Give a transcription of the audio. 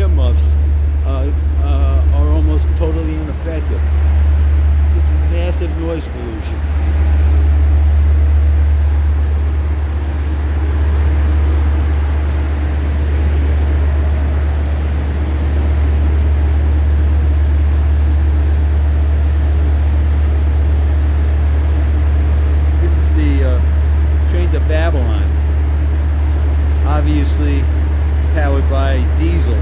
earmuffs are almost totally ineffective. This is massive noise pollution. This is the train to Babylon, obviously powered by diesel.